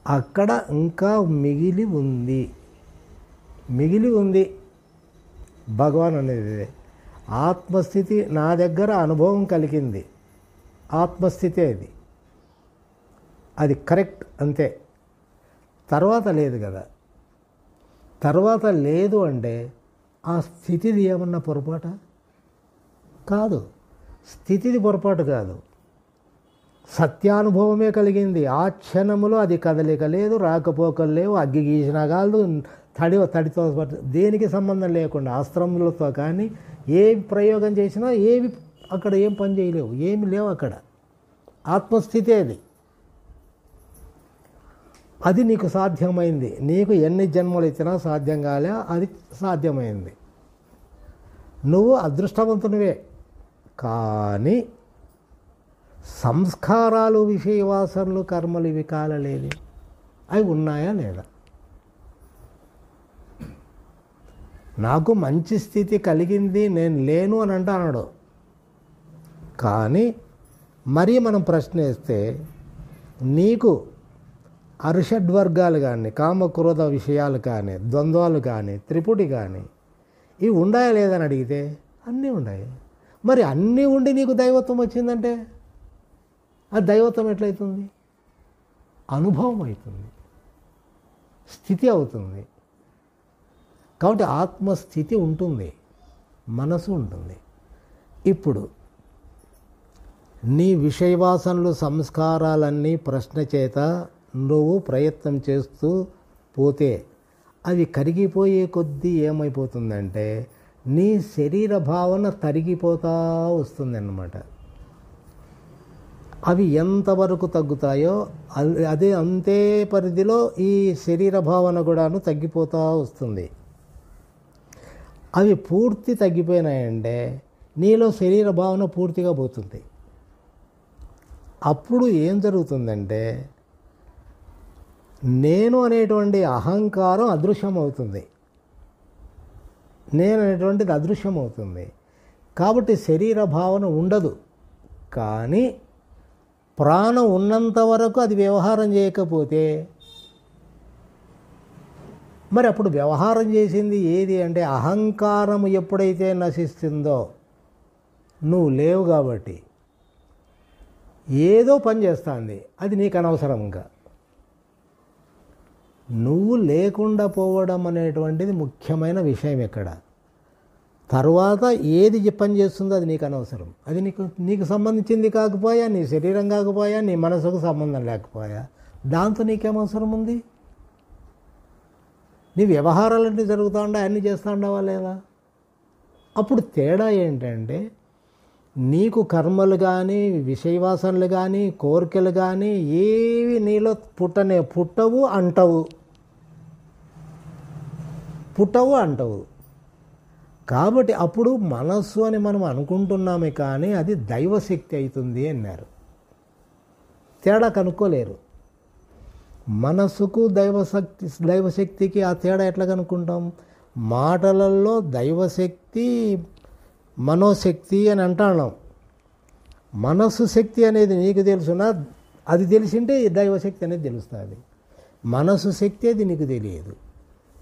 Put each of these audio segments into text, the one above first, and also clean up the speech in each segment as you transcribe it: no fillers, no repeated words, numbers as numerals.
అక్కడ ఇంకా మిగిలి ఉంది భగవాన్ అనేది. ఆత్మస్థితి నా దగ్గర అనుభవం కలిగింది, ఆత్మస్థితే అది కరెక్ట్ అంతే. తర్వాత లేదు కదా. తర్వాత లేదు అంటే ఆ స్థితిది ఏమన్నా పొరపాట కాదు, స్థితిది పొరపాటు కాదు, సత్యానుభవమే కలిగింది. ఆ క్షణములో అది కదలిక లేదు, రాకపోకలు లేవు, అగ్గి గీసినా కాదు, తడితో దేనికి సంబంధం లేకుండా అస్త్రములతో కానీ ఏ ప్రయోగం చేసినా ఏవి అక్కడ ఏం పని చేయలేవు, ఏమి లేవు అక్కడ. ఆత్మస్థితి అది నీకు సాధ్యమైంది. నీకు ఎన్ని జన్మలు ఇచ్చినా సాధ్యం కాలే, అది సాధ్యమైంది. నువ్వు అదృష్టవంతునివే. కానీ సంస్కారాలు, విషయవాసనలు, కర్మలు ఇవి కాలలేదు, అవి ఉన్నాయా లేదా? నాకు మంచి స్థితి కలిగింది, నేను లేను అని అంటున్నాడు. కానీ మరీ మనం ప్రశ్న వేస్తే నీకు అరిషడ్వర్గాలు కానీ, కామక్రోధ విషయాలు కానీ, ద్వంద్వాలు కానీ, త్రిపుటి కానీ ఇవి ఉండాయా లేదని అడిగితే అన్నీ ఉన్నాయి. మరి అన్నీ ఉండి నీకు దైవత్వం వచ్చిందంటే అది దైవత్వం ఎట్లయితుంది? అనుభవం అవుతుంది, స్థితి అవుతుంది. కాబట్టి ఆత్మస్థితి ఉంటుంది, మనసు ఉంటుంది. ఇప్పుడు నీ విషయవాసనలు, సంస్కారాలన్నీ ప్రశ్న చేత నువ్వు ప్రయత్నం చేస్తూ పోతే అవి కరిగిపోయే కొద్దీ ఏమైపోతుందంటే నీ శరీర భావన తరిగిపోతూ వస్తుందన్నమాట. అవి ఎంతవరకు తగ్గుతాయో అదే అంతే పరిధిలో ఈ శరీర భావన కూడాను తగ్గిపోతూ వస్తుంది. అవి పూర్తి తగ్గిపోయినాయంటే నీలో శరీర భావన పూర్తిగా పోతుంది. అప్పుడు ఏం జరుగుతుందంటే నేను అనేటువంటి అహంకారం అదృశ్యమవుతుంది, నేను అనేటువంటిది అదృశ్యమవుతుంది. కాబట్టి శరీర భావన ఉండదు. కానీ ప్రాణం ఉన్నంత వరకు అది వ్యవహారం చేయకపోతే మరి అప్పుడు వ్యవహారం చేసింది ఏది అంటే అహంకారం ఎప్పుడైతే నశిస్తుందో నువ్వు లేవు కాబట్టి ఏదో పని చేస్తుంది, అది నీకు అనవసరం. ఇంకా నువ్వు లేకుండా పోవడం అనేటువంటిది ముఖ్యమైన విషయం. ఇక్కడ తర్వాత ఏది పని చేస్తుందో అది నీకు అనవసరం. అది నీకు సంబంధించింది కాకపోయా, నీ శరీరం కాకపోయా, నీ మనసుకు సంబంధం లేకపోయా, దాంతో నీకేం అవసరం ఉంది? నీ వ్యవహారాలన్నీ జరుగుతూ ఉండే అన్నీ చేస్తూ ఉండవా లేదా? అప్పుడు తేడా ఏంటంటే నీకు కర్మలు కానీ, విషయవాసనలు కానీ, కోరికలు కానీ ఏవి నీలో పుట్టవు అంటవు. కాబట్టి అప్పుడు మనస్సు అని మనం అనుకుంటున్నామే కానీ అది దైవశక్తి అవుతుంది అన్నారు. తేడా కనుక్కోలేరు. మనస్సుకు దైవశక్తికి ఆ తేడా ఎట్లా కనుక్కుంటాం? మాటలలో దైవశక్తి, మనోశక్తి అని అంటున్నాం. మనస్సు శక్తి అనేది నీకు తెలుసునా, అది తెలిసింటే దైవశక్తి అనేది తెలుస్తుంది. మనస్సు శక్తి అది నీకు తెలియదు,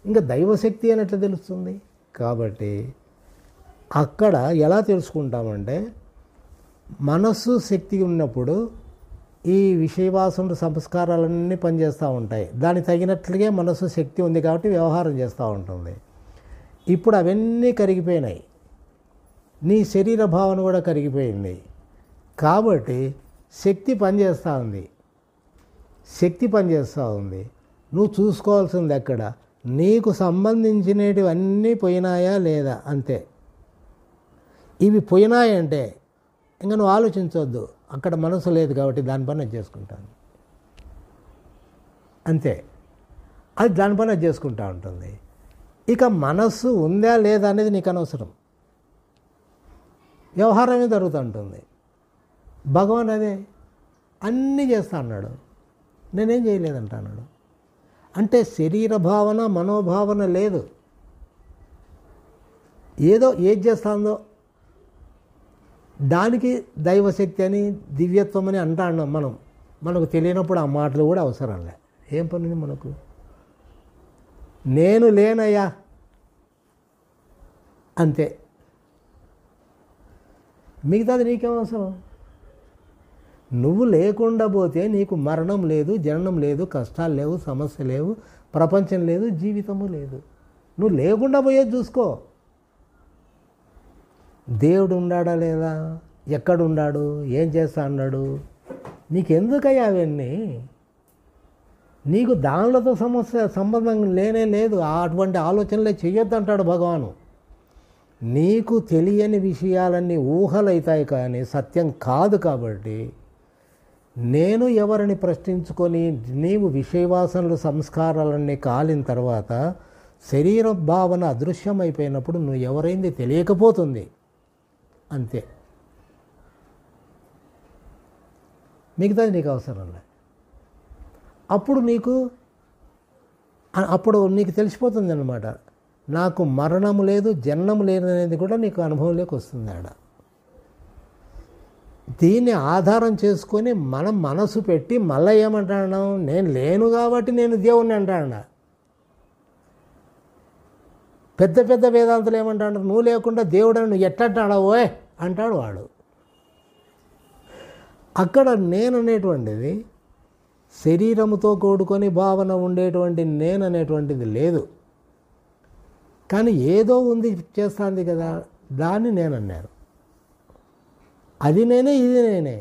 ఇంకా దైవశక్తి అని ఎట్లా తెలుస్తుంది? కాబట్టి అక్కడ ఎలా తెలుసుకుంటామంటే మనస్సు శక్తి ఉన్నప్పుడు ఈ విషయవాసన సంస్కారాలన్నీ పనిచేస్తూ ఉంటాయి. దానికి తగినట్లుగా మనస్సు శక్తి ఉంది కాబట్టి వ్యవహారం చేస్తూ ఉంటుంది. ఇప్పుడు అవన్నీ కరిగిపోయినాయి, నీ శరీర భావన కూడా కరిగిపోయింది. కాబట్టి శక్తి పనిచేస్తూ ఉంది. నువ్వు చూసుకోవాల్సింది ఎక్కడ? నీకు సంబంధించినటివన్నీ పోయినాయా లేదా అంతే. ఇవి పోయినాయంటే ఇంకా నువ్వు ఆలోచించవద్దు, అక్కడ మనసు లేదు కాబట్టి దాని పని అది చేసుకుంటాను అంతే. అది దాని పని అది చేసుకుంటూ ఉంటుంది. ఇక మనస్సు ఉందా లేదా అనేది నీకు అనవసరం, వ్యవహారమే జరుగుతూ ఉంటుంది. భగవాన్ అదే అన్నీ చేస్తా అన్నాడు, నేనేం చేయలేదంట అన్నాడు. అంటే శరీర భావన, మనోభావన లేదు. ఏది చేస్తుందో దానికి దైవశక్తి అని, దివ్యత్వం అని అంటాను. మనకు తెలియనప్పుడు ఆ మాటలు కూడా అవసరం లే. ఏం పని మనకు? నేను లేనయ్యా అంతే, మిగతాది నీకేం అవసరం? నువ్వు లేకుండా పోతే నీకు మరణం లేదు, జననం లేదు, కష్టాలు లేవు, సమస్య లేవు, ప్రపంచం లేదు, జీవితము లేదు. నువ్వు లేకుండా పోయేది చూసుకో. దేవుడు ఉన్నాడా లేదా, ఎక్కడున్నాడు, ఏం చేస్తా అన్నాడు, నీకెందుకయ్యా అవన్నీ? నీకు దానిలతో సంబంధం లేనే లేదు. అటువంటి ఆలోచనలే చెయ్యొద్దు అంటాడు భగవాను. నీకు తెలియని విషయాలన్నీ ఊహలవుతాయి కానీ సత్యం కాదు. కాబట్టి నేను ఎవరిని ప్రశ్నించుకొని నీవు విషయవాసనలు సంస్కారాలన్నీ కాలిన తర్వాత శరీర భావన అదృశ్యమైపోయినప్పుడు నువ్వు ఎవరైంది తెలియకపోతుంది అంతే. మిగతాది నీకు అవసరం లేదు. అప్పుడు నీకు తెలిసిపోతుంది అన్నమాట. నాకు మరణం లేదు, జననం లేదు అనేది కూడా నీకు అనుభవంలోకి వస్తుంది. ఆడ దీన్ని ఆధారం చేసుకొని మనం మనసు పెట్టి మళ్ళీ ఏమంటాడు, నేను లేను కాబట్టి నేను దేవుణ్ణి అంటాడు. పెద్ద పెద్ద వేదాంతులు ఏమంటాడు, నువ్వు లేకుండా దేవుడు నువ్వు ఎట్టంటాడా ఓయ్ అంటాడు వాడు. అక్కడ నేననేటువంటిది శరీరముతో కూడుకొని భావన ఉండేటువంటి నేననేటువంటిది లేదు. కానీ ఏదో ఉంది చేస్తుంది కదా, దాన్ని నేనన్నారు. అది నేనే, ఇది నేనే.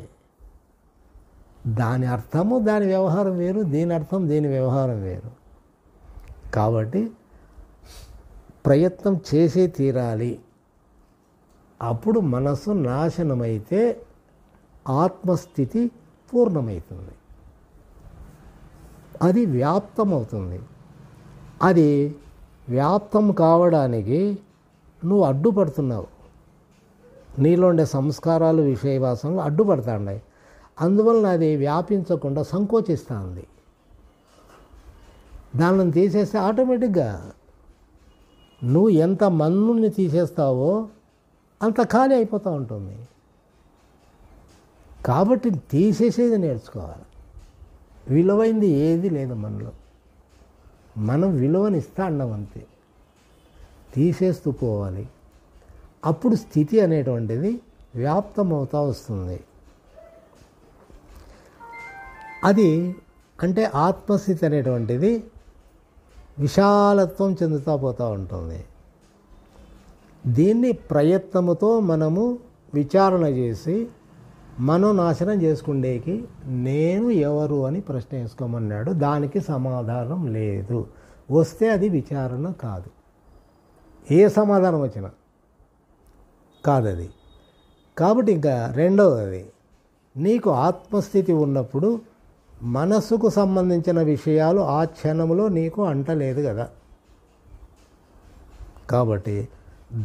దాని అర్థము దాని వ్యవహారం వేరు, దీని అర్థం దీని వ్యవహారం వేరు. కాబట్టి ప్రయత్నం చేసే తీరాలి. అప్పుడు మనసు నాశనమైతే ఆత్మస్థితి పూర్ణమవుతుంది, అది వ్యాప్తమవుతుంది. అది వ్యాప్తం కావడానికి నువ్వు అడ్డుపడుతున్నావు. నీలో ఉండే సంస్కారాలు విషయవాసనలు అడ్డుపడుతున్నాయి. అందువలన అది వ్యాపించకుండా సంకోచిస్తూ ఉంది. దానిని తీసేస్తే ఆటోమేటిక్గా నువ్వు ఎంత మన్నుని తీసేస్తావో అంత ఖాళీ అయిపోతూ ఉంటుంది. కాబట్టి తీసేసేది నేర్చుకోవాలి. విలువైంది ఏది లేదు మనలో. మనం విలువని ఇస్తా అన్నాం అంతే, తీసేస్తూ పోవాలి. అప్పుడు స్థితి అనేటువంటిది వ్యాప్తమవుతూ వస్తుంది. అది అంటే ఆత్మస్థితి అనేటువంటిది విశాలత్వం చెందుతూ పోతూ ఉంటుంది. దీన్ని ప్రయత్నముతో మనము విచారణ చేసి మనోనాశనం చేసుకుండేకి నేను ఎవరు అని ప్రశ్న వేసుకోమన్నాడు. దానికి సమాధానం లేదు. వస్తే అది విచారణ కాదు. ఏ సమాధానం వచ్చినా కాదది. కాబట్టి ఇంకా రెండవది, నీకు ఆత్మస్థితి ఉన్నప్పుడు మనసుకు సంబంధించిన విషయాలు ఆ క్షణంలో నీకు అంటలేదు కదా. కాబట్టి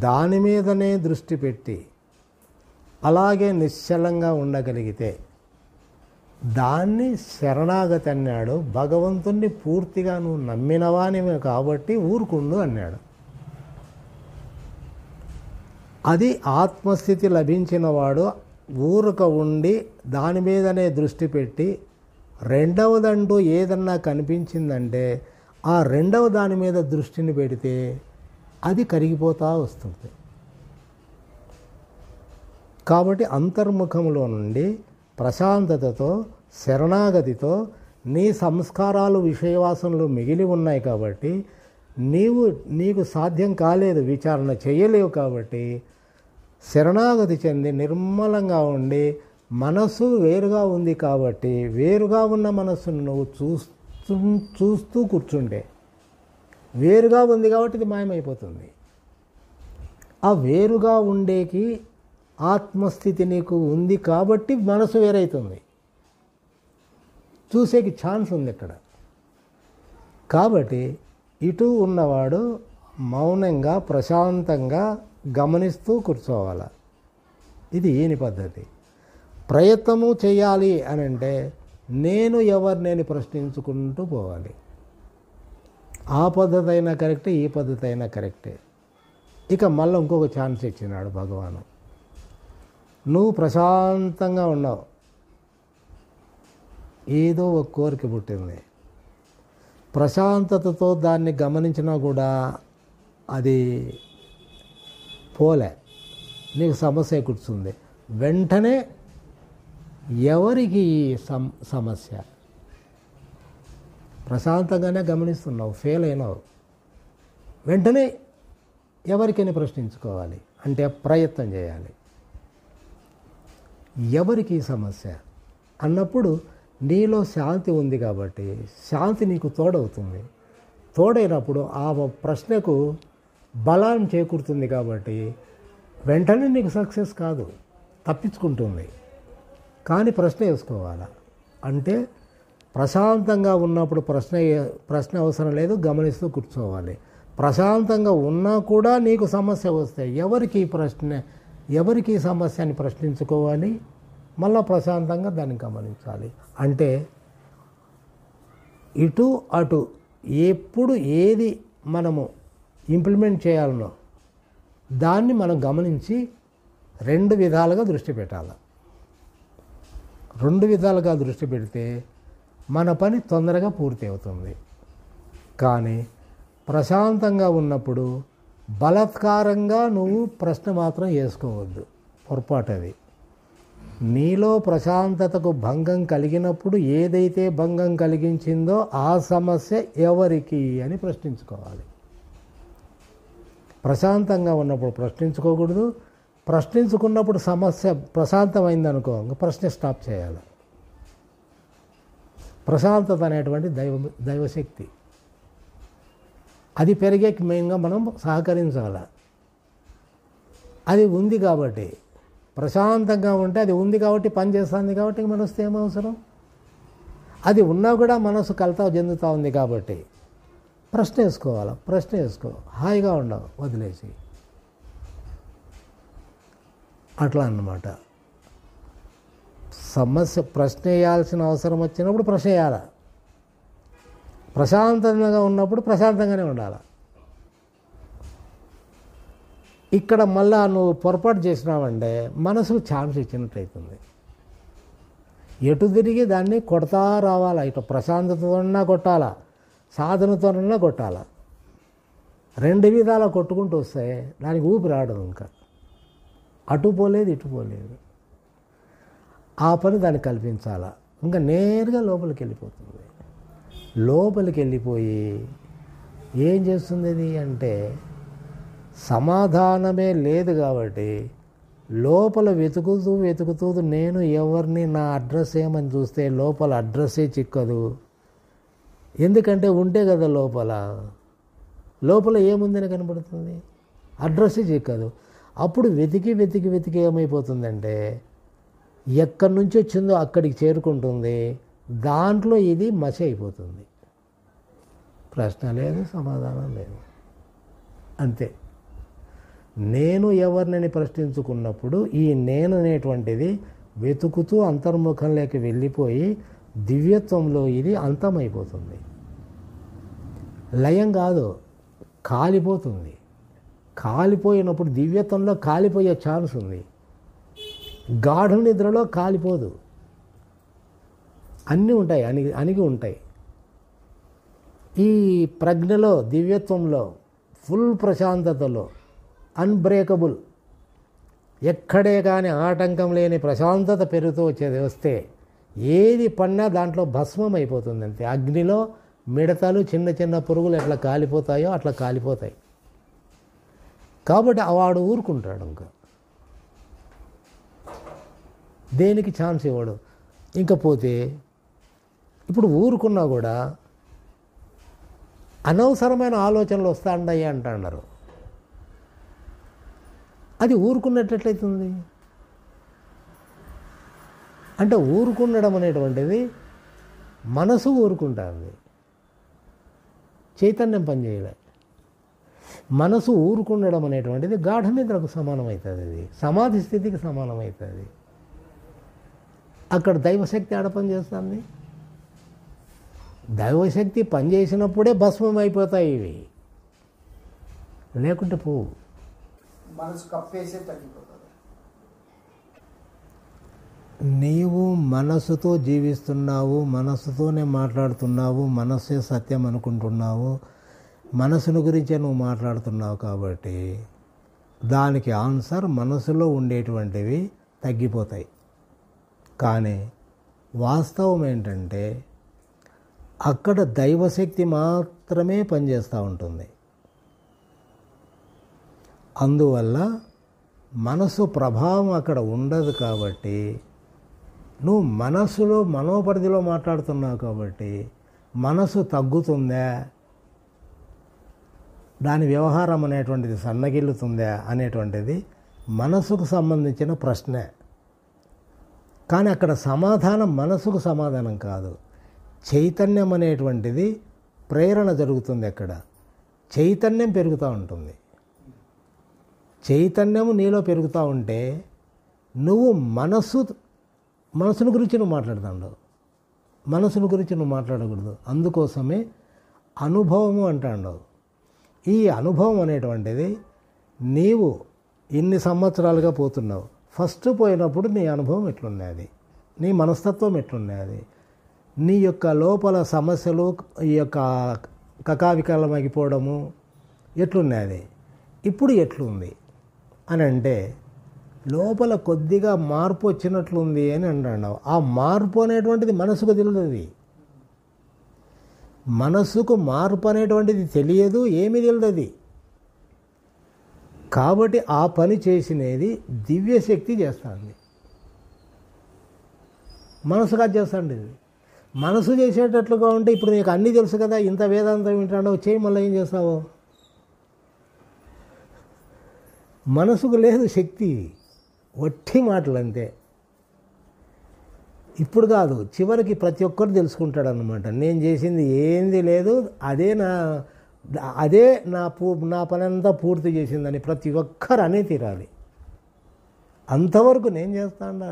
దాని మీదనే దృష్టి పెట్టి అలాగే నిశ్చలంగా ఉండగలిగితే దాన్ని శరణాగతి అన్నాడు. భగవంతుణ్ణి పూర్తిగా నువ్వు నమ్మినవానివే కాబట్టి ఊరుకుండు అన్నాడు. అది ఆత్మస్థితి లభించినవాడు ఊరక ఉండి దాని మీదనే దృష్టి పెట్టి రెండవదంటూ ఏదన్నా కనిపించిందంటే ఆ రెండవ దాని మీద దృష్టిని పెడితే అది కరిగిపోతూ వస్తుంది. కాబట్టి అంతర్ముఖంలో నుండి ప్రశాంతతతో శరణాగతితో నీ సంస్కారాలు విషయవాసనలు మిగిలి ఉన్నాయి కాబట్టి నీకు సాధ్యం కాలేదు, విచారణ చేయలేవు. కాబట్టి శరణాగతి చెంది నిర్మలంగా ఉండి మనసు వేరుగా ఉంది కాబట్టి వేరుగా ఉన్న మనస్సును నువ్వు చూస్తూ కూర్చుంటే వేరుగా ఉంది కాబట్టి ఇది మాయమైపోతుంది. ఆ వేరుగా ఉండేకి ఆత్మస్థితి నీకు ఉంది కాబట్టి మనసు వేరైతుంది, చూసేకి ఛాన్స్ ఉంది ఇక్కడ. కాబట్టి ఇటు ఉన్నవాడు మౌనంగా ప్రశాంతంగా గమనిస్తూ కూర్చోవాలి. ఇది ఈయన పద్ధతి. ప్రయత్నము చేయాలి అని అంటే నేను ఎవరినేని ప్రశ్నించుకుంటూ పోవాలి. ఆ పద్ధతి అయినా కరెక్టే, ఈ పద్ధతి అయినా కరెక్టే. ఇక మళ్ళీ ఇంకొక ఛాన్స్ ఇచ్చినాడు భగవాను. నువ్వు ప్రశాంతంగా ఉన్నావు, ఏదో ఒక కోరిక పుట్టింది, ప్రశాంతతతో దాన్ని గమనించినా కూడా అది పోలే, నీకు సమస్య కూర్చుంది. వెంటనే ఎవరికి ఈ సమస్య? ప్రశాంతంగానే గమనిస్తున్నావు, ఫెయిల్ అయినావు, వెంటనే ఎవరికైనా ప్రశ్నించుకోవాలి, అంటే ప్రయత్నం చేయాలి. ఎవరికి ఈ సమస్య అన్నప్పుడు నీలో శాంతి ఉంది కాబట్టి శాంతి నీకు తోడవుతుంది. తోడైనప్పుడు ఆ ప్రశ్నకు బలాన్ని చేకూరుతుంది కాబట్టి వెంటనే నీకు సక్సెస్ కాదు, తప్పించుకుంటుంది. కానీ ప్రశ్న వేసుకోవాలా, అంటే ప్రశాంతంగా ఉన్నప్పుడు ప్రశ్న అవసరం లేదు, గమనిస్తూ కూర్చోవాలి. ప్రశాంతంగా ఉన్నా కూడా నీకు సమస్య వస్తే ఎవరికి సమస్య అని ప్రశ్నించుకోవాలి, మళ్ళీ ప్రశాంతంగా దాన్ని గమనించాలి. అంటే ఇటు అటు ఎప్పుడు ఏది మనము ఇంప్లిమెంట్ చేయాలనో దాన్ని మనం గమనించి రెండు విధాలుగా దృష్టి పెట్టాలి. రెండు విధాలుగా దృష్టి పెడితే మన పని తొందరగా పూర్తి అవుతుంది. కానీ ప్రశాంతంగా ఉన్నప్పుడు బలాత్కారంగా నువ్వు ప్రశ్న మాత్రం వేసుకోవద్దు, పొరపాటు అది. నీలో ప్రశాంతతకు భంగం కలిగినప్పుడు ఏదైతే భంగం కలిగించిందో ఆ సమస్య ఎవరికి అని ప్రశ్నించుకోవాలి. ప్రశాంతంగా ఉన్నప్పుడు ప్రశ్నించుకోకూడదు. ప్రశ్నించుకున్నప్పుడు సమస్య ప్రశాంతమైందనుకో, ప్రశ్న స్టాప్ చేయాలి. ప్రశాంతత అనేటువంటి దైవశక్తి, అది పెరిగే మెయిన్గా మనం సహకరించాలి. అది ఉంది కాబట్టి, ప్రశాంతంగా ఉంటే అది ఉంది కాబట్టి, పని చేస్తుంది కాబట్టి మనసు ఏమవసరం. అది ఉన్నా కూడా మనసు కలతా చెందుతూ ఉంది కాబట్టి ప్రశ్న వేసుకో, హాయిగా ఉండవు, వదిలేసి. అట్లా అన్నమాట. ప్రశ్న వేయాల్సిన అవసరం వచ్చినప్పుడు ప్రశ్న వేయాలి. ప్రశాంతంగా ఉన్నప్పుడు ప్రశాంతంగానే ఉండాలి. ఇక్కడ మళ్ళా నువ్వు పొరపాటు చేసినావంటే మనసుకు ఛాన్స్ ఇచ్చినట్టు అవుతుంది. ఎటు తిరిగి దాన్ని కొడతా రావాలా, ఇటు ప్రశాంతతోన్నా కొట్టాలా, సాధనతోనన్నా కొట్టాలా. రెండు విధాలా కొట్టుకుంటూ వస్తే దానికి ఊపి రావడం, ఇంకా అటు పోలేదు ఇటు పోలేదు. ఆ పని దాన్ని కల్పించాలా. ఇంకా నేరుగా లోపలికి వెళ్ళిపోతుంది. లోపలికి వెళ్ళిపోయి ఏం చేస్తుంది అది అంటే, సమాధానమే లేదు కాబట్టి లోపల వెతుకుతూ నేను ఎవరిని, నా అడ్రస్ ఏమని చూస్తే లోపల అడ్రస్సే చిక్కదు. ఎందుకంటే ఉంటే కదా లోపల ఏముందని కనపడుతుంది, అడ్రస్సే చిక్కదు. అప్పుడు వెతికి ఏమైపోతుందంటే ఎక్కడి నుంచి వచ్చిందో అక్కడికి చేరుకుంటుంది. దాంట్లో ఇది మసి అయిపోతుంది. ప్రశ్న లేదు, సమాధానం లేదు, అంతే. నేను ఎవరినని ప్రశ్నించుకున్నప్పుడు ఈ నేను అనేటువంటిది వెతుకుతూ అంతర్ముఖంలోకి వెళ్ళిపోయి దివ్యత్వంలో ఇది అంతమైపోతుంది. లయం కాదు, కాలిపోతుంది. కాలిపోయినప్పుడు దివ్యత్వంలో కాలిపోయే ఛాన్స్ ఉంది. గాఢ నిద్రలో కాలిపోదు, అన్నీ ఉంటాయి, అణిగి ఉంటాయి. ఈ ప్రజ్ఞలో, దివ్యత్వంలో, ఫుల్ ప్రశాంతతలో, అన్బ్రేకబుల్, ఎక్కడే కానీ ఆటంకం లేని ప్రశాంతత పెరుగుతూ వస్తే ఏది పడినా దాంట్లో భస్మం అయిపోతుంది, అంతే. అగ్నిలో మిడతలు, చిన్న పురుగులు ఎట్లా కాలిపోతాయో అట్లా కాలిపోతాయి. కాబట్టి వాడు ఊరుకుంటాడు, ఇంకా దేనికి ఛాన్స్ ఇవ్వడు. ఇంకపోతే ఇప్పుడు ఊరుకున్నా కూడా అనవసరమైన ఆలోచనలు వస్తాయి అంటున్నారు. అది ఊరుకున్నట్లయితుంది. అంటే ఊరుకుండడం అనేటువంటిది మనసు ఊరుకుంటుంది, చైతన్యం పనిచేయలే. మనసు ఊరుకుండడం అనేటువంటిది గాఢ నిద్రకు సమానమవుతుంది, అది సమాధి స్థితికి సమానమవుతుంది. అక్కడ దైవశక్తి ఆడ పనిచేస్తుంది. దైవశక్తి పనిచేసినప్పుడే భస్మం అయిపోతాయి ఇవి, లేకుంటే పోవు. మనసు కప్పేసే తగ్గిపోతుంది. నీవు మనసుతో జీవిస్తున్నావు, మనసుతోనే మాట్లాడుతున్నావు, మనసే సత్యం అనుకుంటున్నావు, మనసును గురించే నువ్వు మాట్లాడుతున్నావు. కాబట్టి దానికి ఆన్సర్ మనసులో ఉండేటువంటివి తగ్గిపోతాయి. కానీ వాస్తవం ఏంటంటే అక్కడ దైవశక్తి మాత్రమే పనిచేస్తూ ఉంటుంది. అందువల్ల మనసు ప్రభావం అక్కడ ఉండదు. కాబట్టి నువ్వు మనసులో మనోపరిధిలో మాట్లాడుతున్నావు. కాబట్టి మనసు తగ్గుతుందా, దాని వ్యవహారం అనేటువంటిది సన్నగిల్లుతుందా అనేటువంటిది మనసుకు సంబంధించిన ప్రశ్నే. కానీ అక్కడ సమాధానం మనసుకు సమాధానం కాదు. చైతన్యం అనేటువంటిది ప్రేరణ జరుగుతుంది. అక్కడ చైతన్యం పెరుగుతూ ఉంటుంది. చైతన్యము నీలో పెరుగుతూ ఉంటే నువ్వు మనసును గురించి నువ్వు మాట్లాడుతావు, మనసును గురించి నువ్వు మాట్లాడకూడదు. అందుకోసమే అనుభవము అంటాడు. ఈ అనుభవం అనేటువంటిది నీవు ఇన్ని సంవత్సరాలుగా పోతున్నావు. ఫస్ట్ పోయినప్పుడు నీ అనుభవం ఎట్లున్నది, నీ మనస్తత్వం ఎట్లున్నది, నీ యొక్క లోపల సమస్యలు, ఈ యొక్క కకావికలమైపోవడము ఎట్లున్నది, ఇప్పుడు ఎట్లుంది అని అంటే లోపల కొద్దిగా మార్పు వచ్చినట్లుంది అని అంటున్నావు. ఆ మార్పు అనేటువంటిది మనసుకు తెలియదు. మనసుకు మార్పు అనేటువంటిది తెలియదు, ఏమీ తెలియదు. కాబట్టి ఆ పని చేసినది దివ్యశక్తి చేస్తుంది. మనసు కాదు చేస్తాండి. మనసు చేసేటట్లుగా ఉంటే ఇప్పుడు నీకు అన్నీ తెలుసు కదా, ఇంత వేదాంతం వింటాడో చేయి, మళ్ళీ ఏం చేస్తావో. మనసుకు లేదు శక్తి, వట్టి మాటలు అంతే. ఇప్పుడు కాదు, చివరికి ప్రతి ఒక్కరు తెలుసుకుంటాడు అన్నమాట. నేను చేసింది ఏంది లేదు, అదే నా పని అంతా పూర్తి చేసిందని ప్రతి ఒక్కరు అనే తీరాలి. అంతవరకు నేను చేస్తాడా,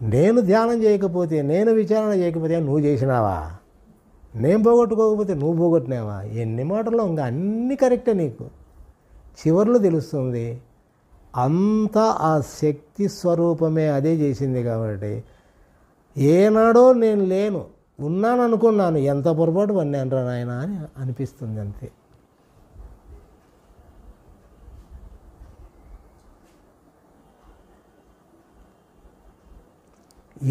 నేను ధ్యానం చేయకపోతే, నేను విచారణ చేయకపోతే నువ్వు చేసినావా, నేను పోగొట్టుకోకపోతే నువ్వు పోగొట్టినావా, ఎన్ని మాటలు ఇంకా అన్నీ కరెక్టే. నీకు చివర్లో తెలుస్తుంది అంతా ఆ శక్తి స్వరూపమే అదే చేసింది. కాబట్టి ఏనాడో నేను లేను, ఉన్నాను అనుకున్నాను, ఎంత పొరపాటు పన్నాను రా నాయన అని అనిపిస్తుంది అంతే.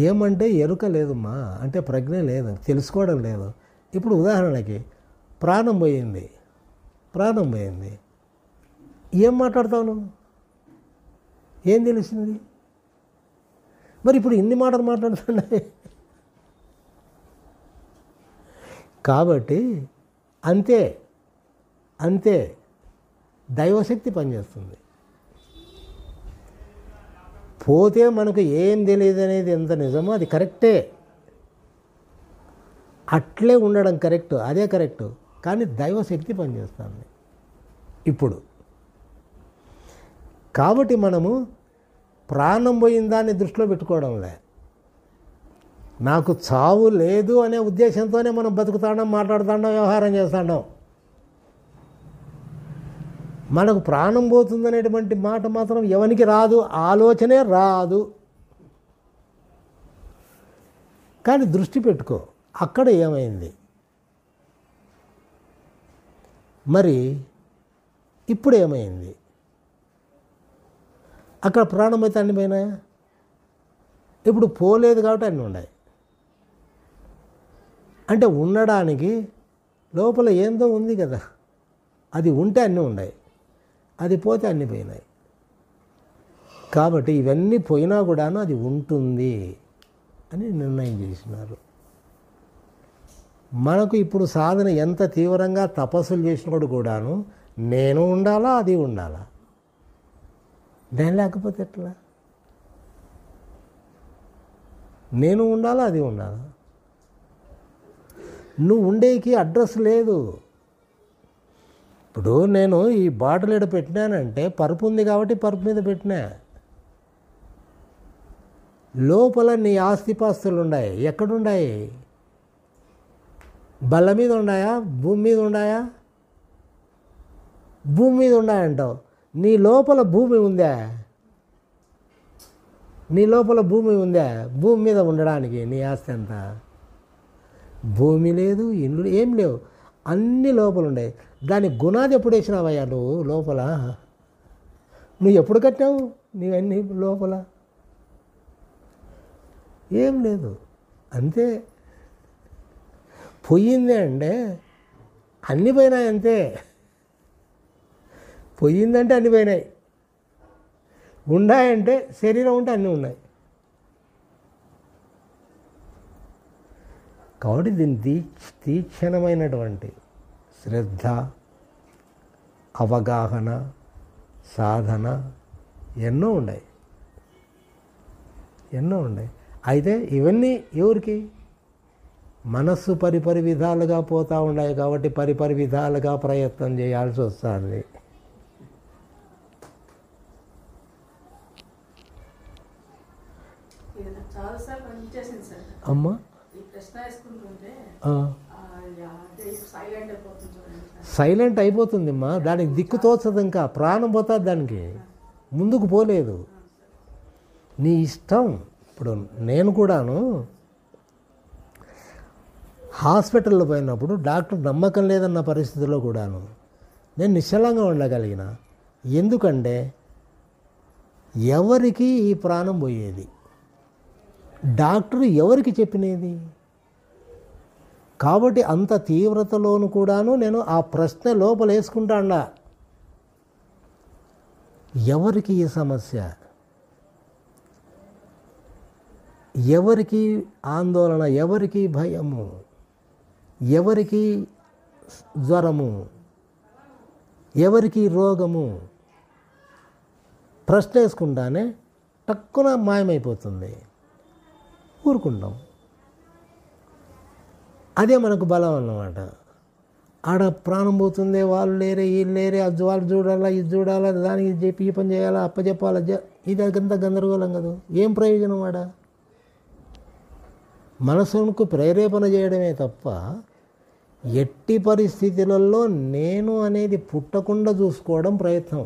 ఏమంటే ఎరుక లేదమ్మా, అంటే ప్రజ్ఞ లేదు, తెలుసుకోవడం లేదు. ఇప్పుడు ఉదాహరణకి ప్రాణం పోయింది, ఏం మాట్లాడతావు నువ్వు, ఏం తెలిసింది? మరి ఇప్పుడు ఇన్ని మాటలు మాట్లాడుతున్నాయి. కాబట్టి అంతే దైవశక్తి పనిచేస్తుంది. పోతే మనకు ఏం తెలియదు అనేది ఎంత నిజమో అది కరెక్టే, అట్లే ఉండడం కరెక్ట్, అదే కరెక్టు. కానీ దైవశక్తి పనిచేస్తుంది ఇప్పుడు. కాబట్టి మనము ప్రాణం పోయిన దాన్ని దృష్టిలో పెట్టుకోవడంలే, నాకు చావు లేదు అనే ఉద్దేశంతోనే మనం బతుకుతాడం, మాట్లాడుతాం, వ్యవహారం చేస్తాం. మనకు ప్రాణం పోతుందనేటువంటి మాట మాత్రం ఎవరికి రాదు, ఆలోచనే రాదు. కానీ దృష్టి పెట్టుకో, అక్కడ ఏమైంది, మరి ఇప్పుడు ఏమైంది? అక్కడ ప్రాణం అయితే అన్ని పోయినాయా? ఇప్పుడు పోలేదు కాబట్టి అన్నీ ఉన్నాయి. అంటే ఉండడానికి లోపల ఏందో ఉంది కదా, అది ఉంటే అన్నీ ఉన్నాయి, అది పోతే అన్నీ పోయినాయి. కాబట్టి ఇవన్నీ పోయినా కూడాను అది ఉంటుంది అని నిర్ణయం చేసినారు. మనకు ఇప్పుడు సాధన ఎంత తీవ్రంగా తపస్సులు చేసినప్పుడు కూడాను నేను ఉండాలా, అది ఉండాలా, నేను లేకపోతే ఎట్లా? నేను ఉండాలా, అది ఉండాలా? నువ్వు ఉండేకి అడ్రస్ లేదు. ఇప్పుడు నేను ఈ బాటిల్ ఎడ పెట్టినానంటే పరుపు ఉంది కాబట్టి పరుపు మీద పెట్టినా. లోపల నీ ఆస్తిపాస్తులు ఉన్నాయి, ఎక్కడున్నాయి? బల్ల మీద ఉన్నాయా, భూమి మీద ఉన్నాయా? భూమి మీద ఉన్నాయంటావు. నీ లోపల భూమి ఉందా? నీ లోపల భూమి ఉందా? భూమి మీద ఉండడానికి నీ ఆస్తి ఎంత? భూమి లేదు, ఇల్లు ఏం లేవు, అన్నీ లోపల ఉన్నాయి. దాని గుణాది ఎప్పుడు వేసినావయ్యా నువ్వు లోపల? నువ్వు ఎప్పుడు కట్టావు నీవన్నీ లోపల? ఏం లేదు, అంతే. పోయిందే అంటే అన్నీ పోయినాయి, అంతే. పోయిందంటే అన్నీ పోయినాయి. ఉన్నాయంటే శరీరం ఉంటే అన్నీ ఉన్నాయి. కాబట్టి దీని తీక్షణమైనటువంటి శ్రద్ధ, అవగాహన, సాధన ఎన్నో ఉన్నాయి. అయితే ఇవన్నీ ఎవరికి? మనస్సు పరిపరి విధాలుగా పోతూ ఉన్నాయి కాబట్టి పరిపరి విధాలుగా ప్రయత్నం చేయాల్సి వస్తుంది. అమ్మా సైలెంట్ అయిపోతుందమ్మా, దానికి దిక్కు తోచదు, ఇంకా ప్రాణం పోతుంది దానికి, ముందుకు పోలేదు. నీ ఇష్టం. ఇప్పుడు నేను కూడాను హాస్పిటల్లో పోయినప్పుడు డాక్టర్ నమ్మకం లేదన్న పరిస్థితుల్లో కూడాను నేను నిశ్చలంగా ఉండగలిగిన. ఎందుకంటే ఎవరికి ఈ ప్రాణం పోయేది? డాక్టర్ ఎవరికి చెప్పినది? కాబట్టి అంత తీవ్రతలోను కూడాను నేను ఆ ప్రశ్న లోపల వేసుకుంటాడా, ఎవరికి ఈ సమస్య? ఎవరికి ఆందోళన? ఎవరికి భయము? ఎవరికి జ్వరము? ఎవరికి రోగము? ప్రశ్న వేసుకుంటానే టక్కున మాయమైపోతుంది, ఊరుకుంటాం. అదే మనకు బలం అన్నమాట. ఆడ ప్రాణం పోతుంది, వాళ్ళు లేరే, వీళ్ళు లేరే, అది వాళ్ళు చూడాలా, ఇది చూడాలా, దానికి చెప్పి ఈ పని చేయాలా, అప్పచెప్పాలా, ఇది అంత గందరగోళం కదా. ఏం ప్రయోజనం ఆడ? మనసుకు ప్రేరేపణ చేయడమే తప్ప ఎట్టి పరిస్థితులలో నేను అనేది పుట్టకుండా చూసుకోవడం ప్రయత్నం.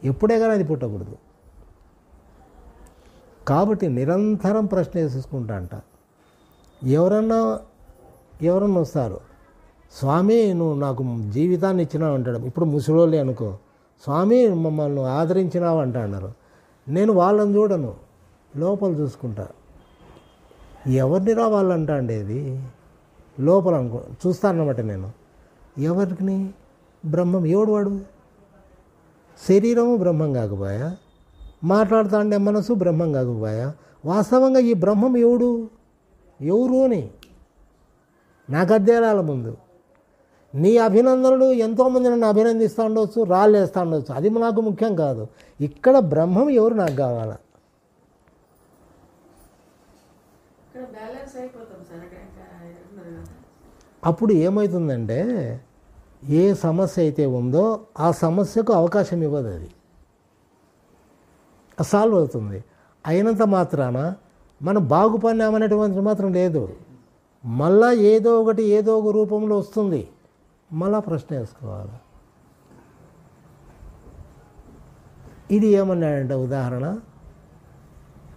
ఎప్పుడే కానీ అది పుట్టకూడదు. కాబట్టి నిరంతరం ప్రశ్న వేసుకుంటా అంట. ఎవరన్నా వస్తారు, స్వామి నువ్వు నాకు జీవితాన్ని ఇచ్చినావు అంటాడు. ఇప్పుడు ముసలోళ్ళే అనుకో, స్వామి మమ్మల్ని ఆదరించినావు అంట అన్నారు. నేను వాళ్ళని చూడను, లోపల చూసుకుంటా. ఎవరినిరా వాళ్ళంట అండేది? లోపల అనుకో చూస్తానన్నమాట నేను. ఎవరికి? బ్రహ్మం. ఎవడు వాడు? శరీరము బ్రహ్మం కాకపోయా, మాట్లాడుతా ఉండే మనసు బ్రహ్మం కాకపోయా, వాస్తవంగా ఈ బ్రహ్మం ఎవరు అని నాకు అధ్యయనాల ముందు నీ అభినందనలు ఎంతోమంది నన్ను అభినందిస్తూ ఉండవచ్చు, రాళ్ళేస్తూ ఉండవచ్చు, అది నాకు ముఖ్యం కాదు. ఇక్కడ బ్రహ్మం ఎవరు నాకు కావాలా? అప్పుడు ఏమవుతుందంటే ఏ సమస్య అయితే ఉందో ఆ సమస్యకు అవకాశం ఇవ్వదు, అది సాల్వ్ అవుతుంది. అయినంత మాత్రాన మనం బాగుపడినామనేటువంటి మాత్రం లేదు. మళ్ళా ఏదో ఒక రూపంలో వస్తుంది, మళ్ళా ప్రశ్న వేసుకోవాలి. ఇది ఏమన్నాడంటే ఉదాహరణ,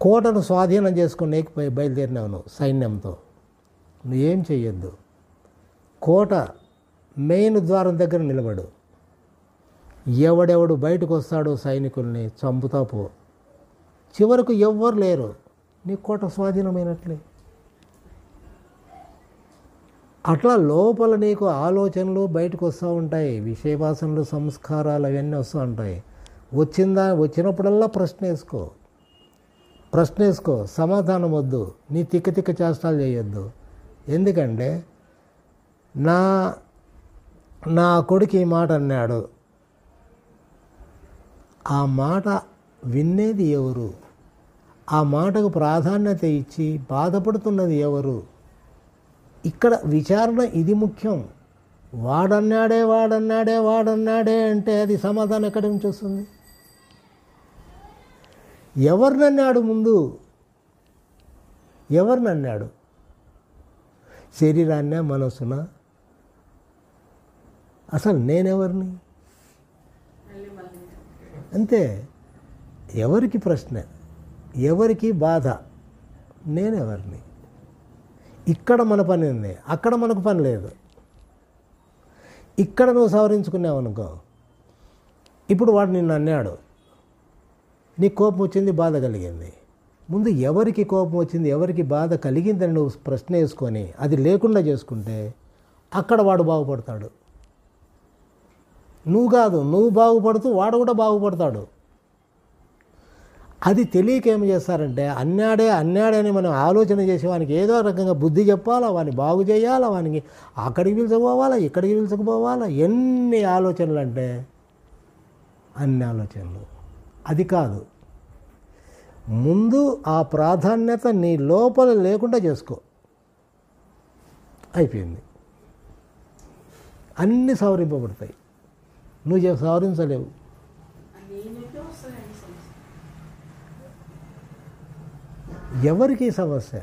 కోటను స్వాధీనం చేసుకుని బయలుదేరినావు నువ్వు సైన్యంతో. నువ్వేం చెయ్యొద్దు, కోట మెయిన్ ద్వారం దగ్గర నిలబడు. ఎవడెవడు బయటకు వస్తాడో సైనికుల్ని చంపుతా పో. చివరకు ఎవ్వరు లేరు, నీ కోట స్వాధీనమైనట్లే. అట్లా లోపల నీకు ఆలోచనలు బయటకు వస్తూ ఉంటాయి, విషయవాసనలు, సంస్కారాలు అవన్నీ వస్తూ ఉంటాయి. వచ్చినప్పుడల్లా ప్రశ్న వేసుకో, సమాధానం వద్దు, నీ తిక్క చేష్టాలు చేయొద్దు. ఎందుకంటే నా కొడుకు ఈ మాట అన్నాడు, ఆ మాట వినేది ఎవరు? ఆ మాటకు ప్రాధాన్యత ఇచ్చి బాధపడుతున్నది ఎవరు? ఇక్కడ విచారణ ఇది ముఖ్యం. వాడన్నాడే అంటే అది సమాధానం ఎక్కడి నుంచి వస్తుంది? ఎవరినన్నాడు ముందు? ఎవరినన్నాడు? శరీరాన్నే, మనసున? అసలు నేనెవరిని? అంతే. ఎవరికి ప్రశ్న? ఎవరికి బాధ, నేనెవరిని. ఇక్కడ మన పని ఉంది, అక్కడ మనకు పని లేదు. ఇక్కడ నువ్వు సవరించుకున్నావు అనుకో, ఇప్పుడు వాడు నిన్ను అన్నాడు, నీకు కోపం వచ్చింది, బాధ కలిగింది. ముందు ఎవరికి కోపం వచ్చింది, ఎవరికి బాధ కలిగిందని నువ్వు ప్రశ్న వేసుకొని అది లేకుండా చేసుకుంటే అక్కడ వాడు బాగుపడతాడు. నువ్వు కాదు, నువ్వు బాగుపడుతూ వాడు కూడా బాగుపడతాడు. అది తెలియక ఏం చేస్తారంటే అన్నాడే అని మనం ఆలోచన చేసి వానికి ఏదో రకంగా బుద్ధి చెప్పాలా, వాడిని బాగు చేయాలా, వానికి అక్కడికి పిలుచుకుపోవాలా, ఇక్కడికి పిలుచుకుపోవాలా, ఎన్ని ఆలోచనలు అంటే అన్ని ఆలోచనలు. అది కాదు, ముందు ఆ ప్రాధాన్యత నీ లోపల లేకుండా చేసుకో, అయిపోయింది. అన్నీ సవరింపబడతాయి, నువ్వు సవరించలేవు. ఎవరికి సమస్య?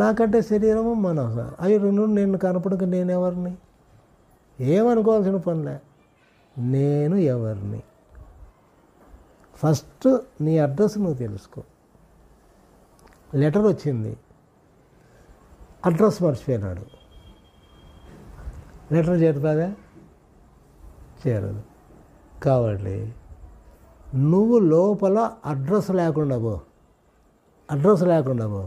నాకంటే శరీరము మనసు అవి రెండు నేను కనపడక నేనెవరిని? ఏమనుకోవాల్సిన పనిలే, నేను ఎవరిని. ఫస్ట్ నీ అడ్రస్ నువ్వు తెలుసుకో. లెటర్ వచ్చింది, అడ్రస్ మర్చిపోయినాడు, లెటర్ చేరుతుందా? చేరదు. కాబట్టి నువ్వు లోపల అడ్రస్ లేకుండా పో.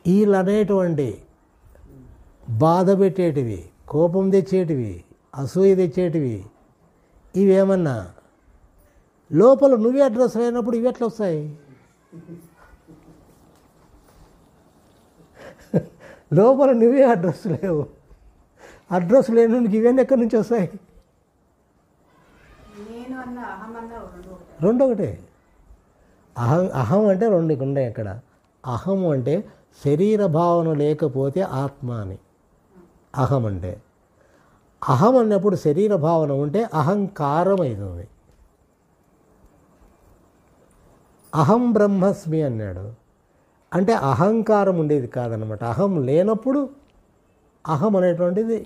వీళ్ళు అనేటువంటి బాధ పెట్టేటివి, కోపం తెచ్చేటివి, అసూయ తెచ్చేటివి, ఇవేమన్నా లోపల నువ్వే అడ్రస్ లేనప్పుడు ఇవి ఎట్లా వస్తాయి? లోపల నువ్వే అడ్రస్ లేవు, అడ్రస్ లేని ఇవన్నీ ఎక్కడి నుంచి వస్తాయి? రెండు ఒకటే. అహం అంటే రెండు ఉన్నాయి అక్కడ. అహం అంటే శరీర భావన లేకపోతే ఆత్మ అని అహం అంటే. అహం అన్నప్పుడు శరీర భావన ఉంటే అహంకారం అవుతుంది. అహం బ్రహ్మస్మి అన్నాడు అంటే అహంకారం ఉండేది కాదనమాట. అహం లేనప్పుడు అహం అనేటువంటిది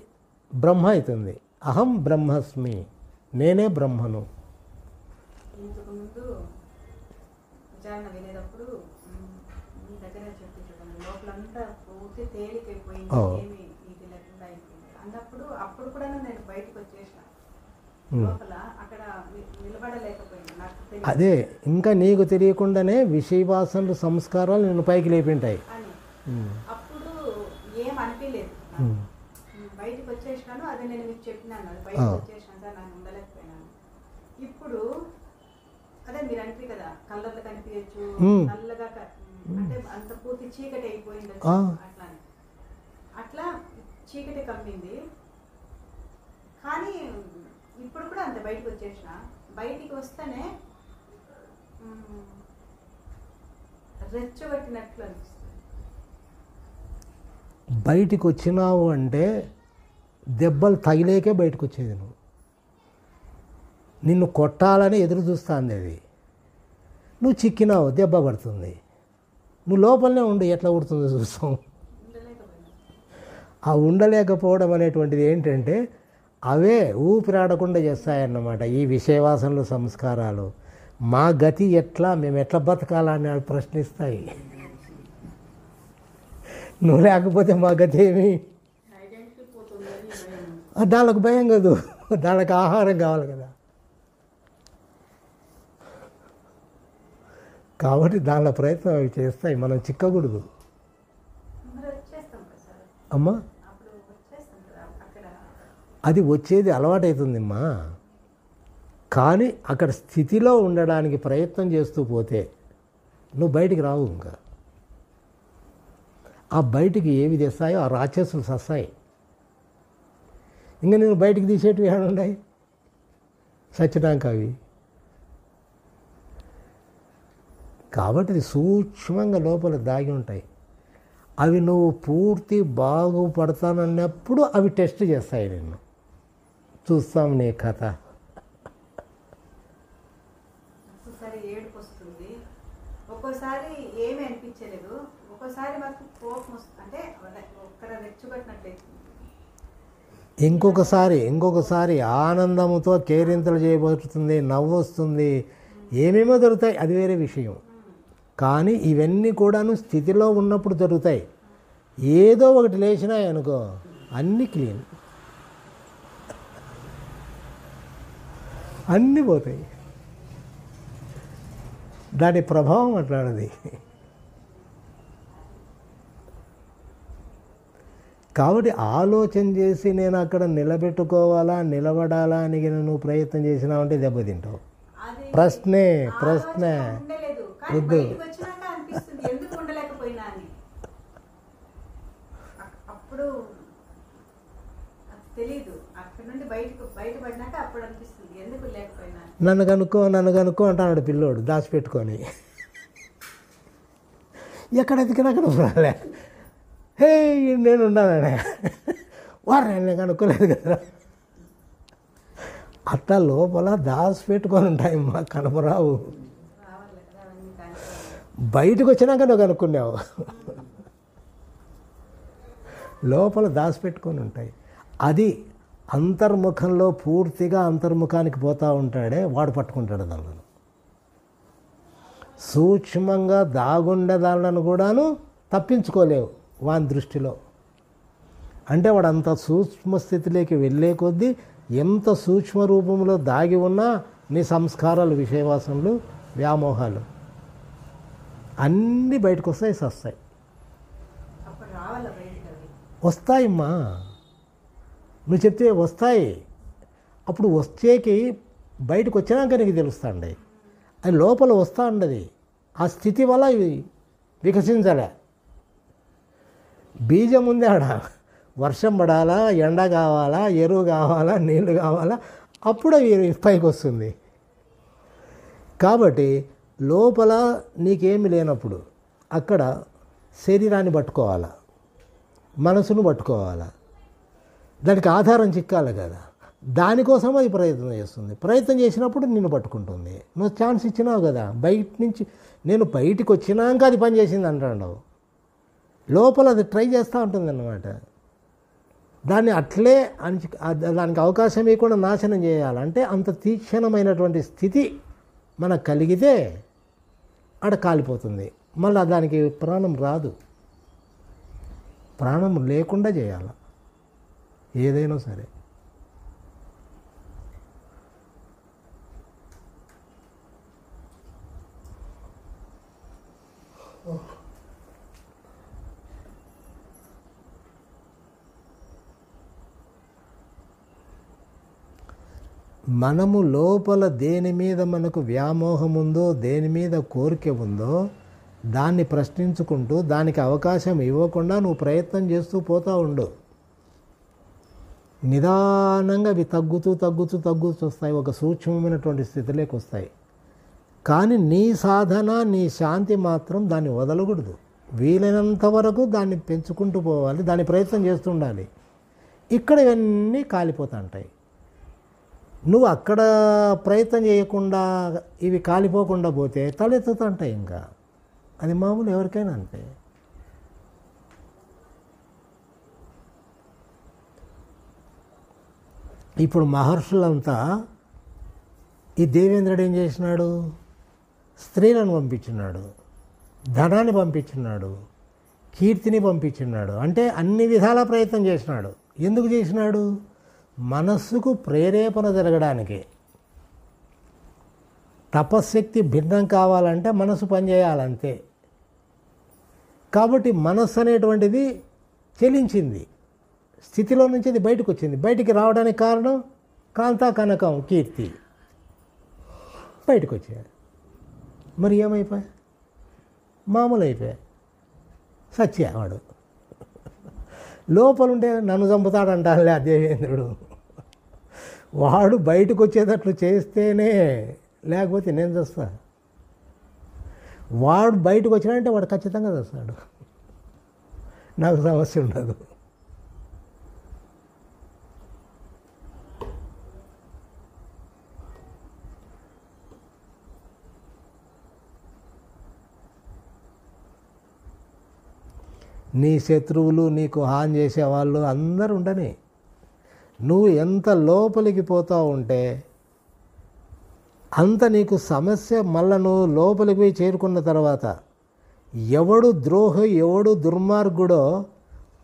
బ్రహ్మ అవుతుంది. అహం బ్రహ్మస్మి, నేనే బ్రహ్మను. ఇంతకుముందు విచారణ వినేటప్పుడు మీ దగ్గర చెప్పించడం లోపలంతా పూర్తి తేలికైపోయింది, ఏమి ఇది లేకుండా అయిపోయింది అన్నప్పుడు అప్పుడు కూడా నేను బయటకు వచ్చేసిన లోపల అక్కడ నిలబడలేకపోయింది. నాకు అదే ఇంకా నీకు తెలియకుండానే విషయవాసనలు సంస్కారాలు నేను పైకి లేపింటాయి అని అప్పుడు ఏం అనిపించలేదు. బయటకు వచ్చేసినాను, అది నేను మీకు చెప్పినాను, అది బయటకు వచ్చేసినా సార్, నాకు ఉండలేకపోయినాను. ఇప్పుడు అదే మీరు అంటే కదా కళ్ళల్లో కనిపించచ్చు, నల్లగా అంటే అంత పూర్తి చీకటి అయిపోయింది అట్లానే. అట్లా చీకటి కమ్మింది. కానీ ఇప్పుడు కూడా అంత బయటకు వచ్చేసిన, బయటికి వస్తేనే రెచ్చగొట్టినట్లు అనిపిస్తుంది. బయటికి వచ్చినావు అంటే దెబ్బలు తగిలేకే బయటకు వచ్చేది. నువ్వు నిన్ను కొట్టాలని ఎదురు చూస్తుంది అది. నువ్వు చిక్కినావు, దెబ్బ పడుతుంది. నువ్వు లోపలనే ఉండి ఎట్లా కొడుతుందో చూస్తాం. ఆ ఉండలేకపోవడం అనేటువంటిది ఏంటంటే అవే ఊపిరాడకుండా చేస్తాయన్నమాట ఈ విషయవాసనలు సంస్కారాలు. మా గతి ఎట్లా, మేము ఎట్లా బతకాలని ప్రశ్నిస్తాయి. నువ్వు లేకపోతే మా గతి ఏమి? దానికి భయం కాదు, దానికి ఆహారం కావాలి కదా. కాబట్టి దానిలో ప్రయత్నం అవి చేస్తాయి, మనం చిక్కకూడదు. అమ్మా అది వచ్చేది అలవాటవుతుందమ్మా. కానీ అక్కడ స్థితిలో ఉండడానికి ప్రయత్నం చేస్తూ పోతే నువ్వు బయటికి రావు. ఇంకా ఆ బయటికి ఏవి తెస్తాయో ఆ రాక్షసులు సస్తాయి. ఇంకా నేను బయటికి తీసేటివి ఏడున్నాయి సచ్చినాక అవి. కాబట్టి ఇది సూక్ష్మంగా లోపల దాగి ఉంటాయి. అవి నువ్వు పూర్తి బాగుపడతానన్నప్పుడు అవి టెస్ట్ చేస్తాయి నిన్ను. చూస్తాం నీ కథ. ఒక్కోసారి ఏడుపు వస్తుంది, ఒక్కోసారి ఏమీ అనిపించలేదు, ఒక్కోసారి మాకు కోపం వస్తుంది. అంటే ఒక్కడ రెచ్చగొట్టినట్లయితుంది. ఇంకొకసారి ఆనందముతో కేరింతలు చేయబడుతుంది, నవ్వు వస్తుంది, ఏమేమో దొరుకుతాయి, అది వేరే విషయం. కానీ ఇవన్నీ కూడాను స్థితిలో ఉన్నప్పుడు దొరుకుతాయి. ఏదో ఒకటి లేచినాయి అనుకో, అన్నీ క్లీన్, అన్నీ పోతాయి. దాని ప్రభావం అట్లాంటిది. కాబట్టి ఆలోచన చేసి నేను అక్కడ నిలబెట్టుకోవాలా, నిలబడాలా అని నువ్వు ప్రయత్నం చేసినావంటే దెబ్బతింటావు. అది ప్రశ్నే ఆలోచన ఉండలేదు. కానీ వద్దు. బయటికి వచ్చినాక అనిపిస్తుంది ఎందుకు ఉండలేకపోయినా అని. అప్పుడు అది తెలీదు. అక్కడ నుండి బయటపడినాక అప్పుడు అనిపిస్తుంది ఎందుకు లేకపోయినా అని. నన్ను కనుక్కో అంటాడు పిల్లోడు దాచిపెట్టుకొని. ఎక్కడ ఎతికినా అక్కడ రాలే. హే నేను ఉన్నానే వారు నేను కనుక్కోలేదు కదా. అట్లా లోపల దాచిపెట్టుకొని ఉంటాయి, మా కనపరావు. రావాలి కదా అవన్నీ కానీ. బయటకు వచ్చినాక నువ్వు కనుక్కున్నావు. లోపల దాచిపెట్టుకొని ఉంటాయి. అది అంతర్ముఖంలో పూర్తిగా అంతర్ముఖానికి పోతూ ఉంటాడే వాడు పట్టుకుంటాడు దానిలో. సూక్ష్మంగా దాగుండే దానిలను కూడాను తప్పించుకోలేవు వాని దృష్టిలో. అంటే వాడు అంత సూక్ష్మ స్థితిలోకి వెళ్ళే కొద్దీ ఎంత సూక్ష్మ రూపంలో దాగి ఉన్నా నీ సంస్కారాలు, విషయవాసనలు, వ్యామోహాలు అన్నీ బయటకు వస్తాయి, సస్తాయి. అప్పుడు రావాల బయటికి అవి. వస్తాయమ్మా, నువ్వు చెప్తే వస్తాయి. అప్పుడు వచ్చేకి బయటకు వచ్చినాక నీకు తెలుస్తాండి. అది లోపల వస్తూ ఉండదు. ఆ స్థితి వల్ల ఇవి వికసించలే. బీజం ఉంది ఆడ, వర్షం పడాలా, ఎండ కావాలా, ఎరువు కావాలా, నీళ్లు కావాలా, అప్పుడు అవి పైకి వస్తుంది. కాబట్టి లోపల నీకేమి లేనప్పుడు అక్కడ శరీరాన్ని పట్టుకోవాలా, మనసును పట్టుకోవాలా, దానికి ఆధారం చిక్కాలి కదా. దానికోసం అది ప్రయత్నం చేస్తుంది. ప్రయత్నం చేసినప్పుడు నిన్ను పట్టుకుంటుంది. నువ్వు ఛాన్స్ ఇచ్చినావు కదా. బయట నుంచి నేను బయటికి వచ్చినాక అది పని చేసింది అంటాడు. లోపల అది ట్రై చేస్తూ ఉంటుంది అన్నమాట. దాన్ని అట్లే దానికి అవకాశం ఇవ్వకుండా నాశనం చేయాలంటే అంత తీక్షణమైనటువంటి స్థితి మనకు కలిగితే ఆడ కాలిపోతుంది. మళ్ళీ దానికి ప్రాణం రాదు. ప్రాణం లేకుండా చేయాలి ఏదైనా సరే. మనము లోపల దేని మీద మనకు వ్యామోహం ఉందో, దేని మీద కోరిక ఉందో దాన్ని ప్రశ్నించుకుంటూ దానికి అవకాశం ఇవ్వకుండా నువ్వు ప్రయత్నం చేస్తూ పోతూ ఉండు. నిదానంగా అవి తగ్గుతూ వస్తాయి, ఒక సూక్ష్మమైనటువంటి స్థితిలోకి వస్తాయి. కానీ నీ సాధన, నీ శాంతి మాత్రం దాన్ని వదలకూడదు. వీలైనంత వరకు దాన్ని పెంచుకుంటూ పోవాలి, దాని ప్రయత్నం చేస్తుండాలి. ఇక్కడ ఇవన్నీ కాలిపోతూ ఉంటాయి. నువ్వు అక్కడ ప్రయత్నం చేయకుండా ఇవి కాలిపోకుండా పోతే తలెత్తుతూ ఉంటాయి. ఇంకా అది మామూలు, ఎవరికైనా అంతే. ఇప్పుడు మహర్షులంతా ఈ దేవేంద్రుడు ఏం చేసినాడు? స్త్రీలను పంపించినాడు, ధనాన్ని పంపించినాడు, కీర్తిని పంపించినాడు. అంటే అన్ని విధాల ప్రయత్నం చేసినాడు. ఎందుకు చేసినాడు? మనస్సుకు ప్రేరేపణ జరగడానికి. తపశ్శక్తి భిన్నం కావాలంటే మనసు పనిచేయాలంతే. కాబట్టి మనస్సు అనేటువంటిది చెలించింది, స్థితిలో నుంచి అది బయటకు వచ్చింది. బయటికి రావడానికి కారణం కాంతా, కనకం, కీర్తి బయటకు వచ్చాయి. మరి ఏమైపోయా? మామూలు అయిపోయా. సత్యవాడు లోపలుంటే నన్ను చంపుతాడంటానులే ఆ దేవేంద్రుడు. వాడు బయటకు వచ్చేటట్లు చేస్తేనే, లేకపోతే నేను చేస్తా. వాడు బయటకు వచ్చినాడంటే వాడు ఖచ్చితంగా చేస్తాడు, నాకు సమస్య ఉండదు. నీ శత్రువులు, నీకు హాని చేసేవాళ్ళు అందరూ ఉండని. నువ్వు ఎంత లోపలికి పోతా ఉంటే అంత నీకు సమస్య. మళ్ళీ నువ్వు లోపలికి పోయి చేరుకున్న తర్వాత ఎవడు ద్రోహి ఎవడు దుర్మార్గుడో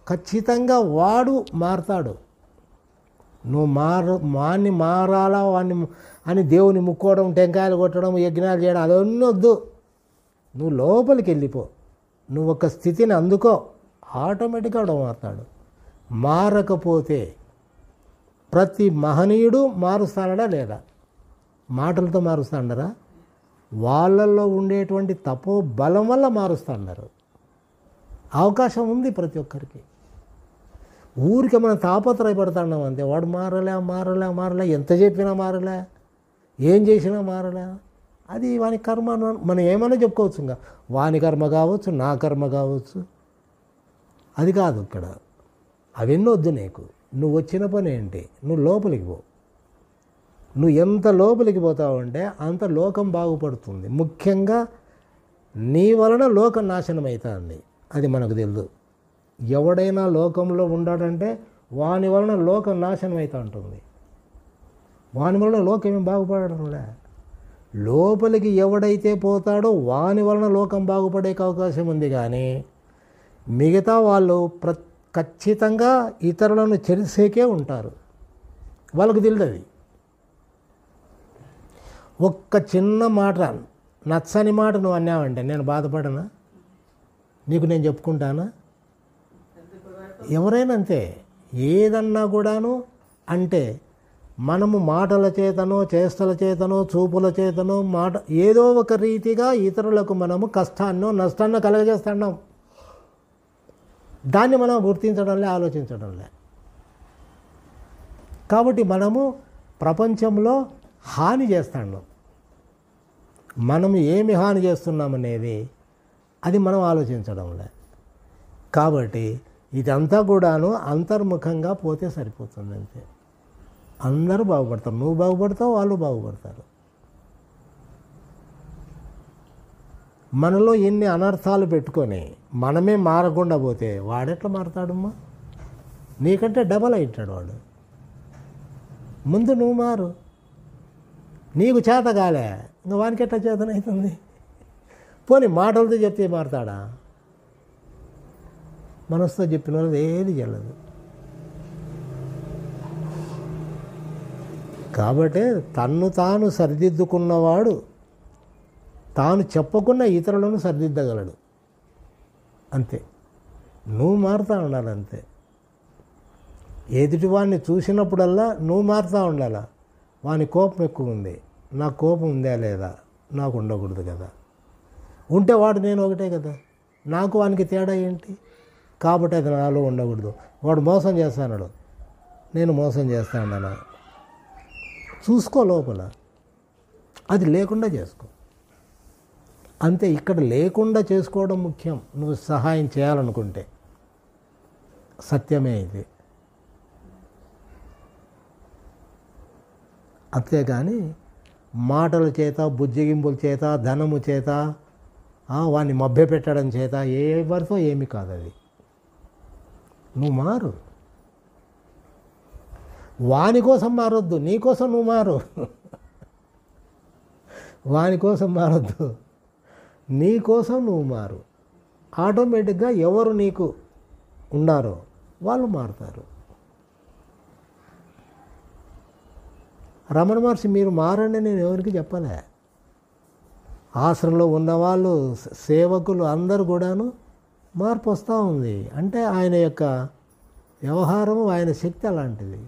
ఖచ్చితంగా వాడు మారతాడు. నువ్వు వాణ్ణి మారాలా వాణ్ణి అని దేవుని ముక్కోవడం, టెంకాయలు కొట్టడం, యజ్ఞాలు చేయడం అదన్నీ వద్దు. నువ్వు లోపలికి వెళ్ళిపో, నువ్వు ఒక స్థితిని అందుకో, ఆటోమేటిక్గా వాడు మారుతాడు. మారకపోతే ప్రతి మహనీయుడు మారుస్తాడా లేదా? మాటలతో మారుస్తాడరా? వాళ్ళల్లో ఉండేటువంటి తపో బలం వల్ల మారుస్తున్నారు. అవకాశం ఉంది ప్రతి ఒక్కరికి. ఊరికి మనం తాపత్రయపడుతున్నాం అంతే. వాడు మారలే, ఎంత చెప్పినా మారలే, ఏం చేసినా మారలే. అది వాని కర్మ. మనం ఏమైనా చెప్పుకోవచ్చు, ఇంకా వాని కర్మ కావచ్చు, నా కర్మ కావచ్చు. అది కాదు ఇక్కడ. అవన్నీ వద్దు నీకు. నువ్వు వచ్చిన పని ఏంటి? నువ్వు లోపలికి పో. నువ్వు ఎంత లోపలికి పోతావంటే అంత లోకం బాగుపడుతుంది. ముఖ్యంగా నీ వలన లోకం నాశనం అవుతుంది. అది మనకు తెలియదు. ఎవడైనా లోకంలో ఉన్నాడంటే వాని వలన లోకం నాశనం అవుతూ ఉంటుంది. వాని వలన లోకం ఏం బాగుపడడంలే. లోపలికి ఎవడైతే పోతాడో వాని వలన లోకం బాగుపడే అవకాశం ఉంది. కానీ మిగతా వాళ్ళు ఖచ్చితంగా ఇతరులను చెరిసేకే ఉంటారు. వాళ్ళకు తెలియదు. ఒక్క చిన్న మాట, నచ్చని మాట నువ్వు అన్నావంటే నేను బాధపడనా? నీకు నేను చెప్పుకుంటానా? ఎవరైనా అంతే. ఏదన్నా కూడాను అంటే మనము మాటల చేతనో, చేష్టల చేతనో, చూపుల చేతనో, ఏదో ఒక రీతిగా ఇతరులకు మనము కష్టాన్నో నష్టాన్నో కలగజేస్తున్నాం. దాన్ని మనం గుర్తించడంలే, ఆలోచించడంలే. కాబట్టి మనము ప్రపంచంలో హాని చేస్తున్నాం. మనం ఏమి హాని చేస్తున్నామనేది అది మనం ఆలోచించడంలే. కాబట్టి ఇదంతా కూడాను అంతర్ముఖంగా పోతే సరిపోతుంది అంతే. అందరూ బాగుపడతారు. నువ్వు బాగుపడతావు, వాళ్ళు బాగుపడతారు. మనలో ఎన్ని అనర్థాలు పెట్టుకొని మనమే మారకుండా పోతే వాడెట్లా మారతాడమ్మా? నీకంటే డబల్ అవుతాడు వాడు. ముందు నువ్వు మారు. నీకు చేత కాలే, ఇంకా వానికి ఎట్లా చేతనవుతుంది? పోనీ మాటలతో చెప్తే మారతాడా? మనసుతో చెప్పిన వాళ్ళు ఏది చెల్లదు. కాబట్టి తన్ను తాను సరిదిద్దుకున్నవాడు తాను చెప్పకుండా ఇతరులను సరిదిద్దగలడు. అంతే. నువ్వు మారుతూ ఉండాలి అంతే. ఎదుటివాడిని చూసినప్పుడల్లా నువ్వు మారుతూ ఉండాలా. వాని కోపం ఎక్కువ ఉంది, నాకు కోపం ఉందా లేదా? నాకు ఉండకూడదు కదా. ఉంటే వాడు నేను ఒకటే కదా. నాకు వానికి తేడా ఏంటి? కాబట్టి అది నాలో ఉండకూడదు. వాడు మోసం చేస్తాడు, నేను మోసం చేస్తాను. చూసుకో లోపల. అది లేకుండా చేసుకో అంతే. ఇక్కడ లేకుండా చేసుకోవడం ముఖ్యం. నువ్వు సహాయం చేయాలనుకుంటే సత్యమే ఇది. అంతేగాని మాటల చేత, బుజ్జగింపుల చేత, ధనము చేత, వాడిని మభ్యపెట్టడం చేత ఎవరితో ఏమి కాదు. అది నువ్వు మారు. వాని కోసం మారొద్దు, నీ కోసం నువ్వు మారు. వాని కోసం మారొద్దు, నీ కోసం నువ్వు మారు. ఆటోమేటిక్గా ఎవరు నీకు ఉన్నారో వాళ్ళు మారుతారు. రమణ మహర్షి మీరు మారండి నేను ఎవరికి చెప్పలే. ఆశ్రమంలో ఉన్నవాళ్ళు, సేవకులు అందరూ కూడాను మార్పు వస్తూ ఉంది. అంటే ఆయన యొక్క వ్యవహారము, ఆయన శక్తి అలాంటిది.